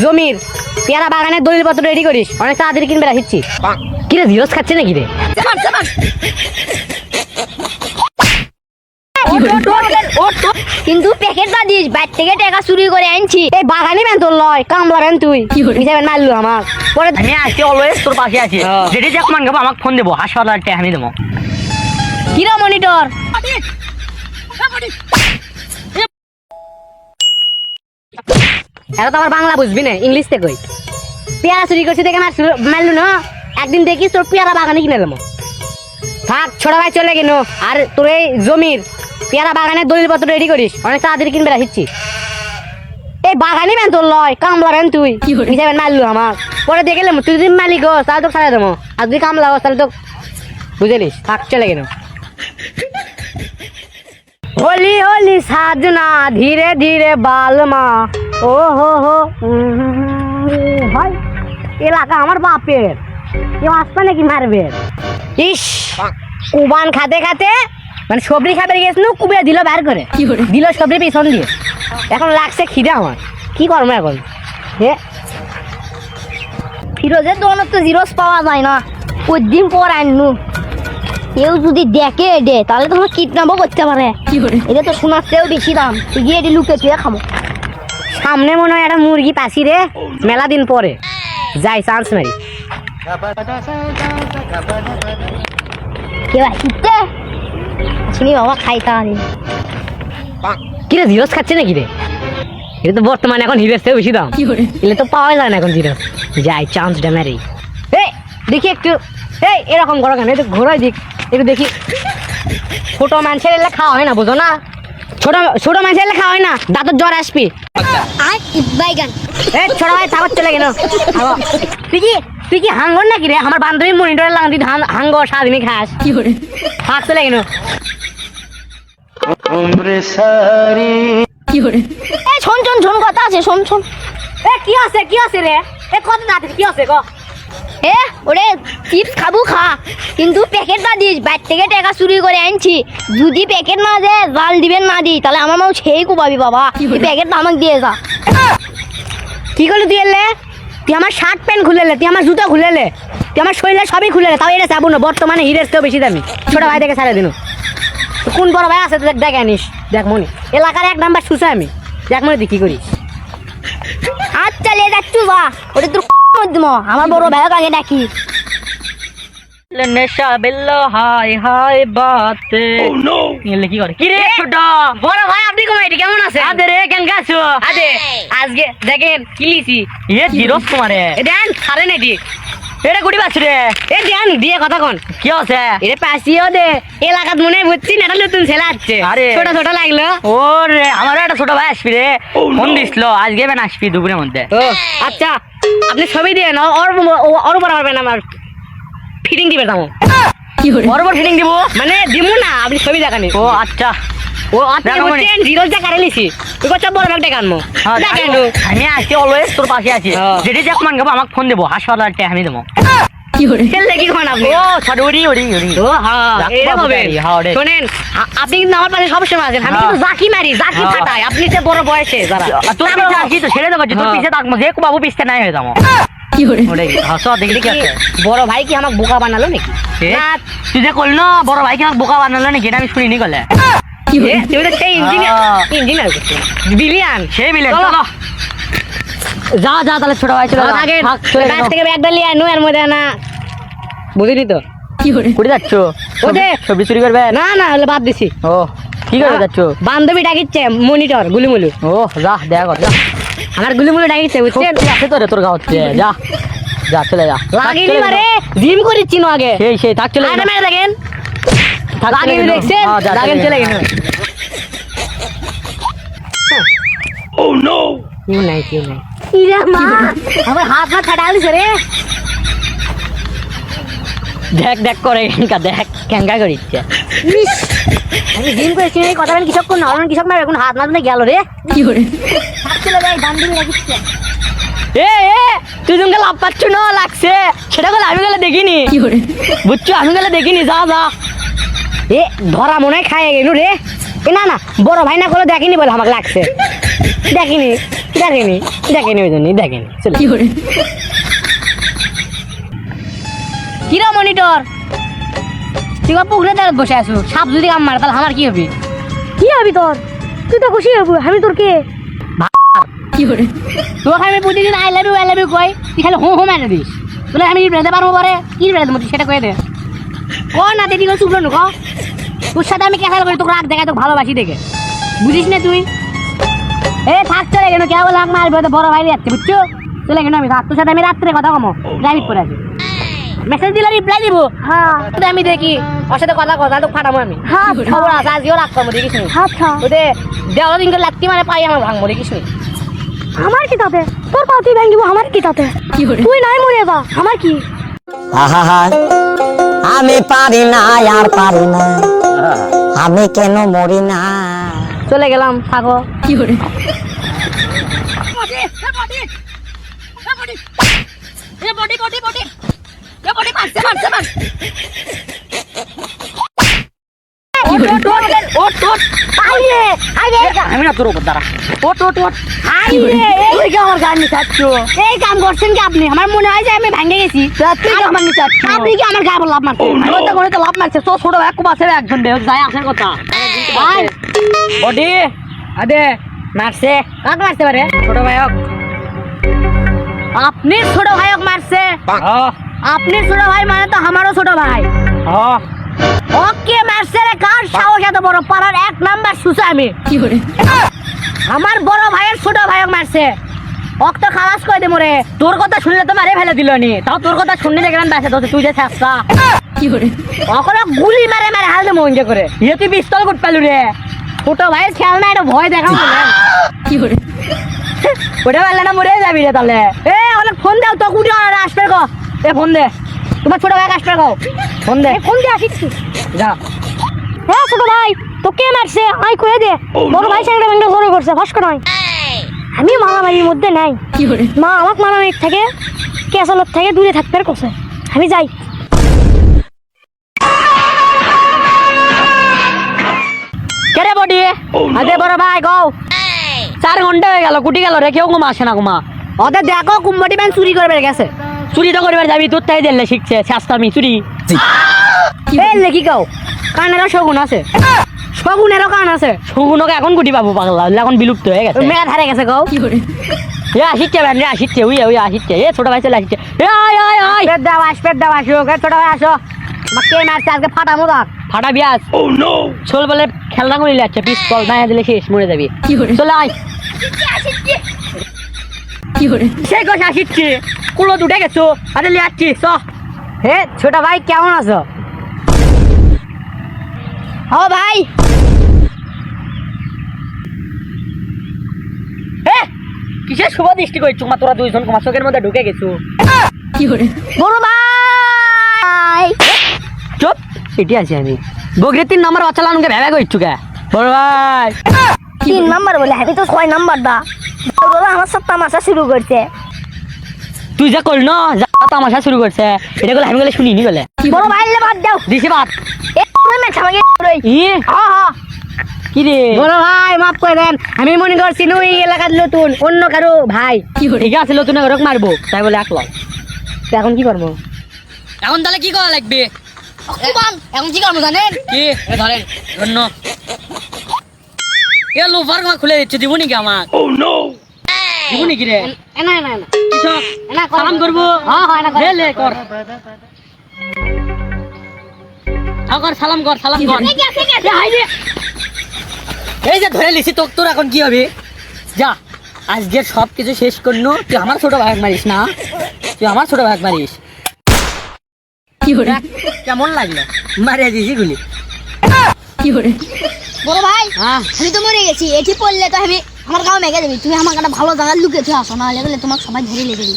জমির পেয়ারা বাগানের দলিলপত্র রেডি করিস, অনেক তাড়াতাড়ি কিনবে রাখিচ্ছি। কি রে জিরোস খাচ্ছে নাকি রে? কিন্তু প্যাকেট না দিস, বাইর থেকে টাকা চুরি করে আনছি। এই বাগানি ব্যান তোর লয়, কামলা ব্যান তুই মিশাবেন মারলু আমার পরে। আমি আছি অলওয়েজ তোর পাশে আছি, যেটি যাক মান গাবো আমাকে ফোন দেবো, হাসপাতালটা আমি দেবো। কিরা মনিটর এরা তো আবার বাংলা বুঝবি না, ইংলিশ থেকে কই। পেয়ারা চুরি করছি দেখে মারলু না, একদিন দেখিস তোর পেয়ারা বাগানে কিনে দেবো। থাক ছোট ভাই চলে গেল, আর তোর এই জমির পেয়ারা বাগানের দলিলপত্র রেডি করিস, অনেক তাড়াতাড়ি কিনবে রাখিচ্ছি। এই বাগানি ব্যান তোর লয়, কামলা ব্যান তুই মিশাবেন মারলু আমার পরে দেখে গেলাম। তুই যদি মালিক হোস তাহলে তো ছাড়া দেবো, আর তুই কামলা হোস তাহলে তো বুঝলিস। থাক চলে গেল। होली होली साजना धीरे धीरे बालमा ओ हो भाई এলাকা আমার বাপের, কেউ আসবে নাকি মারবে। ইস কুবান খাতে খাতে মানে সবরি খাবার গেছিল, কুবিয়ে দিল বার করে দিল সবরি পিছন দিয়ে, এখন লাগছে খিদে আমার, কি করবো এখন। হে ফিরোজের দোকানে তো জিরোস পাওয়া যায় না, ওই দিন পর আনলু। কেউ যদি দেখে দে তাহলে তো কিডন্যাপও করতে পারে। এটা তো সোনার চেয়েও বেশি দাম, তুই গিয়ে এটি লুকে তুই খাবো। সামনে মনে হয় একটা মুরগি পাসি রে, মেলা দিন পরে যাই চান্স মারি। কেউ আসিতে শুনি বাবা খাইতে আনি। কি রে জিরোস খাচ্ছে নাকি রে? এটা তো বর্তমানে এখন হিরের চেয়েও বেশি দাম, এলে তো পাওয়া যায় না এখন জিরোস। যাই চান্সটা মারি। এই দেখি একটু, এই এরকম করো কেন, একটু ঘোরাই দিক একটু দেখি। ছোট মানুষের এলে খাওয়া হয় না, বুঝো না? ছোট মানুষের এলে খাওয়া হয় না, দাঁতের জ্বর আসবি। আর বাইগান এই ছোট ভাই থাকত চলে গেল। তুই কি হাঙ্গর নাকি রে? আমার বান্ধবী মনিটরের লাগান তুই হাঙ্গর সারাদিনই খাস। থাক চলে গেল। এই শোন শোন শোন কথা আছে, শোন শোন। কি আছে রে? এ কত দাঁত কি আছে ক? এ ওরে চিপস খাবো খা, কিন্তু প্যাকেট না দিস, বাইর থেকে টাকা চুরি করে আনছি। যদি প্যাকেট না দে, জাল দিবেন না দি, তাহলে আমার মাও সেই কুবাবি বাবা। প্যাকেট আমাকে দিয়ে যা। কি করলি তুই এলে? তুই আমার শার্ট প্যান্ট খুলেলে, তুই আমার জুতো খুলেলে, তুই আমার শরীরে সবই খুলেলে, তাও এটা চাবো না। বর্তমানে হিরের চেয়েও বেশি দামি। ছোট ভাই দেখে ছাড়া দিন, কোন বড় ভাই আছে তোদের দেখে আনিস। দেখ মনি এলাকার 1 নাম্বার শুষে আমি, দেখ মনে তুই কি করিস। আচ্ছা লে যাচ্ছু যা, ওটা তোর মধ্যম আমার বড় ভাই আগে ডাকি। নেশা বেল্লো হাই হাই বাতে এলে কি করে? কি রে ছোট বড় ভাই আপনি কমাইটি কেমন আছে? আদে রে কেন গাছো আদে আজকে দেখেন কি লিছি। এ জিরোস তোমারে দেন ছাড়ে নাকি এটা গুড়ি বাছ রে। এ দেন দিয়ে কথা কন কি আছে? এটা পাশিও দে, এলাকাত মনে বুঝছি না, এটা নতুন ছেলে আসছে। আরে ছোট ছোট লাগলো। ওরে আমার একটা ছোট ভাই আসবি রে, ফোন দিছিল আজকে বেন আসবি দুপুরের মধ্যে। ও আচ্ছা আপনি ছবি দেন, ওর উপর পারবেন আমার ফিটিং দিবে দাম। বরাবর ফিটিং দিব মানে দিমু না, আপনি ছবি দেখানি। ও আচ্ছা ও আপনি বলছেন জিরোস যা কারে লিছি, তুই কত বড় ব্যাগ ডেকে আনমু। দেখেন আমি আছি অলওয়েজ তোর পাশে আছি, যেটি যাক মান গাবো আমাকে ফোন দেবো, হাসপাতালটা আমি দেবো। খেললে কি কোন আপনি? ও সরি ওরি ওরি ওরি ও হ্যাঁ এটা হবে। শুনেন আপনি কিন্তু আমার পাশে সবসময় আছেন, আমি কিন্তু জাকি মারি, জাকি ফাটাই। আপনি যে বড় বয়সে যারা তোর পিছে আসি তো ছেড়ে দেবো, তোর পিছে থাকবো, যে বাবু পিছতে নাই হয়ে যাবো। দেখলি কি আছে? বড় ভাই কি আমাকে বোকা বানালো নাকি? না তুই যে করলি না বড় ভাই কি আমাকে বোকা বানালো নাকি, এটা আমি শুনিনি গলে। তুই তো সেই ইঞ্জিনিয়ার বিলিয়ান, সেই বিলিয়ান। চলো যা যা তাহলে ছোট ভাই চলে আগে কাছ থেকে ব্যাগটা নিয়ে আনো, এর মধ্যে না বুঝলি তো কুড়ি যাচ্ছ ওদের সবজি চুরি করবে? না না হলে বাদ দিছি। ও কি করে যাচ্ছ? বান্ধবী ডাকিচ্ছে মনিটর গুলিমুলু। ও যা দেখা কর যা, আমার গুলিমুলু ডাকিচ্ছে বুঝছেন। আছে তো রে তোর গাঁও যা যা চলে যা। লাগিনি মারে জিম করিচ্ছি না আগে, সেই থাক চলে আরে মেরে দেখেন লাগিনি দেখছেন, লাগেন চলে গেল। ও নো কেউ নাই ইরে মা আমার হাত না ছাড়ালিস রে। দেখ দেখ করে দেখ কেঙ্কা করিচ্ছে। আমি জিম করেছি এই কথা বলেন কৃষক না, অরণ কৃষক না, এখন হাত মারতে গেল রে। কি করে চলে যাই বান্ধবী রাখিচ্ছে। এ তুই তুমি লাভ পাচ্ছ না লাগছে সেটা গেলে আমি গেলে দেখিনি বুঝছো, আমি গেলে দেখিনি। যা যা এ ধরা মনে হয় খাই গেল রে। এ না না বড় ভাই না করে দেখিনি বলে আমাকে লাগছে, দেখিনি। দেখেনি ওই জন্যই দেখেনি চলে কিরা মনিটর তুই পুকুরে দাঁড় বসে আছো সাপ যদি কাম মারে তাহলে আমার কি হবে কি হবি তোর তুই তো খুশি হবি আমি তোর কে তোকে আমি প্রতিদিন আই লাভ ইউ কই তুই খালি হো মেরে দিস বলে আমি বেড়াতে পারবো পরে কি বেড়াতে মতো সেটা কয়ে দে ও না দিদি চুপ নো ক তোর সাথে আমি ক্যাসাল করি তোকে রাগ দেখায় তোকে ভালোবাসি দেখে বুঝিস না তুই এ থাক চলে গেল কে বলে মারবে তো বড় ভাই যাচ্ছে বুঝছো চলে গেল আমি থাক তোর সাথে আমি রাত্রে কথা কমো প্রাইভেট করে আছি মেসেজ দিলে রিপ্লাই দিব হ্যাঁ আমি দেখি ওর সাথে কথা তো ফাটাবো আমি হ্যাঁ খবর আছে আজকেও রাগ করবো দেখিস নি আচ্ছা ওতে দেওয়াল দিনকে লাত্তি মানে পাই আমার ভাঙবো দেখিস নি আমার কি তাতে তোর পা তুই ভাঙিব আমার কি তাতে তুই নাই মরে যা আমার কি আহা আমি পারি না আর পারি না আমি কেন মরি না চলে গেলাম থাকো আমি না তোর উপর দাঁড়া আমার গান নিচাচ্ছো এই কাম করছেন কি আপনি আমার মনে হয় যে আমি ভাঙে গেছি আমার নিচে আপনি কি আমার গায়ে লাভ মারছেন করে তো লাভ মারছে তো ছোট ভাই খুব আছে একজন বেশ যায় আসার কথা ভাই বডি আদে মারছে কাক মারতে পারে ছোট ভাইক আপনি ছোট ভাইক মারছে আপনি ছোট ভাই মানে তো আমারও ছোট ভাই ওকে মারছে রে কার সাহস এত বড় পাড়ার এক নাম্বার সুসা আমি আমার বড় ভাইয়ের ছোট ভাইক মারছে ওক তো খালাস করে দে মোরে তোর কথা শুনলে তো মারে ফেলে দিল নি তাও তোর কথা শুনলে দেখলাম বেঁচে তো তুই যে চেষ্টা ওখানে গুলি মারে মারে হাল দে মঞ্জে করে ইয়ে তুই পিস্তল করতে পারলু রে ছোট ভাইয়ের খেলনা এটা ভয় দেখাম ওটা পারলে না মরে যাবি রে তাহলে এ অনেক ফোন দাও তো কুটি আসবে গো এ ফোন দে তোমার ছোট ভাই আসবে গো ফোন দে ফোন দিয়ে আসিছি যা হ্যাঁ ছোট ভাই তো কে মারছে আই কয়ে দে বড় ভাই সাইডে ভেঙে জোরে করছে ভাস্কর নয় আমি মারামারির মধ্যে নাই মা আমাকে মারামারির থেকে কেসালত থেকে দূরে থাকতে কছে আমি যাই কেরে বডি আদে বড় ভাই গো 4 ঘন্টা হয়ে গেল কুটি গেল রে কেউ ঘুমা আসে না ঘুমা ওদের দেখো কুম্বটি ব্যান চুরি করবে গেছে চুরি তো করবার যাবি তোর তাই দিলে শিখছে শাস্তামি চুরি এই লেখি কাও কানেরও শগুন আছে শগুনেরও কান আছে শগুনকে এখন কুটি পাবো পাগলা এখন বিলুপ্ত হয়ে গেছে মেলা ধারে গেছে গো এ আসিচ্ছে ব্যান রে আসিচ্ছে উই আসিচ্ছে এ ছোট ভাই চলে আসিচ্ছে এ আয় আয় আয় পেট দাও আসো ছোট ভাই আসো মাকে মারছে আজকে ফাটামো দাগ ফাটা বিয়াস ছোল বলে খেলনা করে যাচ্ছে পিস্তল দাঁড়িয়ে দিলে শেষ মরে যাবি চলে আয় সেই কথা আসিচ্ছে কুলো দুটে গেছো আরে লিয়ে আসছি চ হে ছোট ভাই কেমন আছো ও ভাই এ কিসের শুভ দৃষ্টি করছো মা তোরা দুইজন তোমার চোখের মধ্যে ঢুকে গেছো বড় ভাই চুপ এটি আছি আমি বগরির 3 নম্বর বাচ্চা লানুকে ভেবে করছো কে বড় ভাই 3 নাম্বার বলে আমি তো 6 নাম্বার দা বড় আমার সব তামাশা শুরু করছে তুই যা কর না যা তামাশা শুরু করছে এটা গেলে আমি গেলে শুনিনি বলে বড় ভাই লে বাদ দাও দিছি বাদ এ মে ছামাগে রই ই হ্যাঁ কি রে বড় ভাই মাফ করে দেন আমি মনে করছি নই এলাকার নতুন অন্য কারো ভাই ঠিক আছে নতুন ঘরক মারবো তাই বলে একলা এখন কি করবো এখন তাহলে কি করা লাগবে এখন কি করবো জানেন কি এ ধরেন ধন্য এ লোফার মা খুলে দিচ্ছে দিবনি কি আমার ও নো দিবনি কি রে না না না কিসব না সালাম করবো হ্যাঁ হ্যাঁ না লে লে কর কর সালাম কর এ হাই রে এই যে ধরে লিছি তোর এখন কি হবে যা আজকে সব কিছু শেষ করনু তুই আমার ছোট ভাই মারিস না তুই আমার ছোট ভাই মারিস কেমন লাগলো মারিয়া দিছি গুলি বড় ভাই হ্যাঁ আমি তো মরে গেছি এটি পড়লে তো আমি আমার গাঁও মেঘে দেবি তুমি আমার একটা ভালো জায়গায় লুকিয়েছো আসো না হলে তোমাকে সবাই ধরে লেগে দিবি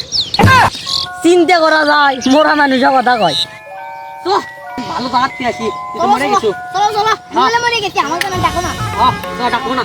চিন্তা করা যায় মোরা মানুষের কথা কয় তো ভালো তো হাঁটতে আসি তুই তো মরে গেছো চলো চলো মরে গেছি আমার কেন দেখো না ডাকবো না